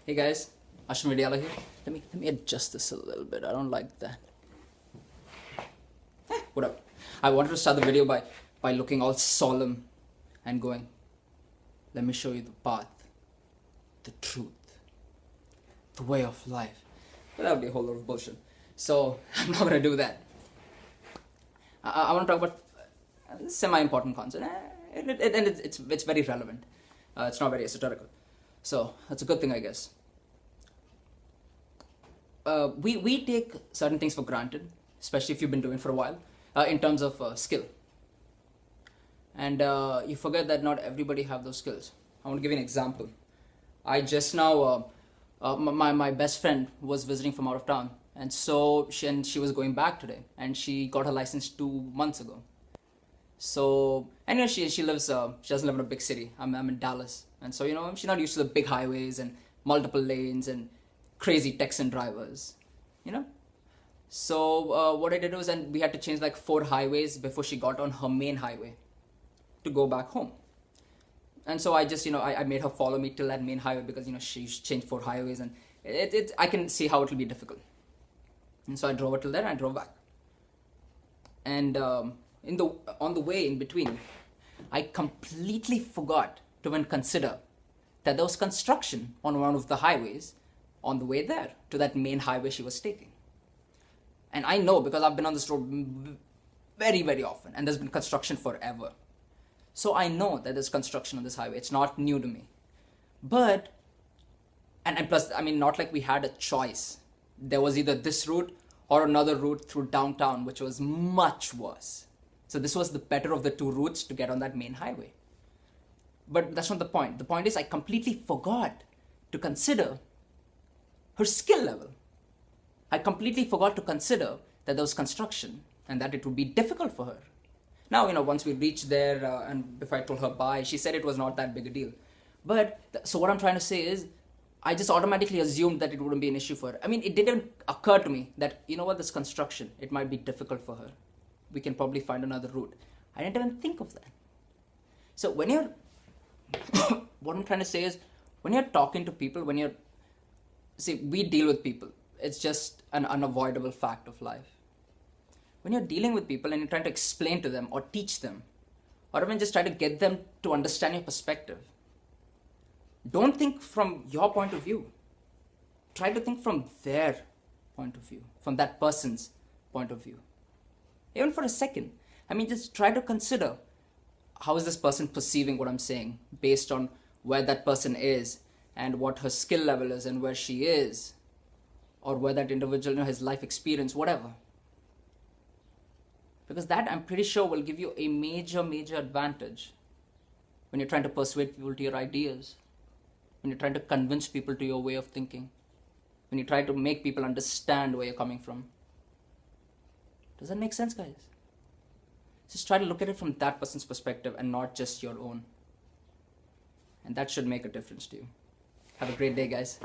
Hey guys, Ashwin Vidyala here. Let me adjust this a little bit. I don't like that. What up? I wanted to start the video by looking all solemn and going, let me show you the path, the truth, the way of life. But that would be a whole lot of bullshit. So I'm not gonna do that. I want to talk about a semi-important concept, and it's very relevant. It's not very esoterical, so that's a good thing, I guess. We take certain things for granted, especially if you've been doing it for a while, in terms of skill. And you forget that not everybody have those skills. I want to give you an example. I just now, my best friend was visiting from out of town, and so she was going back today, and she got her license 2 months ago. So, and you know, she lives, she doesn't live in a big city. I'm in Dallas, and so you know, she's not used to the big highways and multiple lanes and crazy Texan drivers, you know. So what I did was, and we had to change like 4 highways before she got on her main highway to go back home. And so I just, you know, I made her follow me till that main highway because, you know, she changed 4 highways, and I can see how it will be difficult. And so I drove her till there and I drove back. And on the way in between, I completely forgot to even consider that there was construction on one of the highways on the way there to that main highway she was taking. And I know because I've been on this road very, very often, and there's been construction forever. So I know that there's construction on this highway. It's not new to me. But, and plus, I mean, not like we had a choice. There was either this route or another route through downtown, which was much worse. So this was the better of the 2 routes to get on that main highway. But that's not the point. The point is I completely forgot to consider her skill level. I completely forgot to consider that there was construction and that it would be difficult for her. Now, you know, once we reached there and before I told her bye, she said it was not that big a deal. But, so what I'm trying to say is, I just automatically assumed that it wouldn't be an issue for her. I mean, it didn't occur to me that, you know what, this construction, it might be difficult for her. We can probably find another route. I didn't even think of that. So when you're, what I'm trying to say is, when you're talking to people, see, we deal with people. It's just an unavoidable fact of life. When you're dealing with people and you're trying to explain to them or teach them, or even just try to get them to understand your perspective, don't think from your point of view. Try to think from their point of view, from that person's point of view. Even for a second. I mean, just try to consider, how is this person perceiving what I'm saying based on where that person is and what her skill level is and where she is, or where that individual, you know, his life experience, whatever. Because that, I'm pretty sure, will give you a major, major advantage when you're trying to persuade people to your ideas, when you're trying to convince people to your way of thinking, when you try to make people understand where you're coming from. Does that make sense, guys? Just try to look at it from that person's perspective and not just your own. And that should make a difference to you. Have a great day, guys.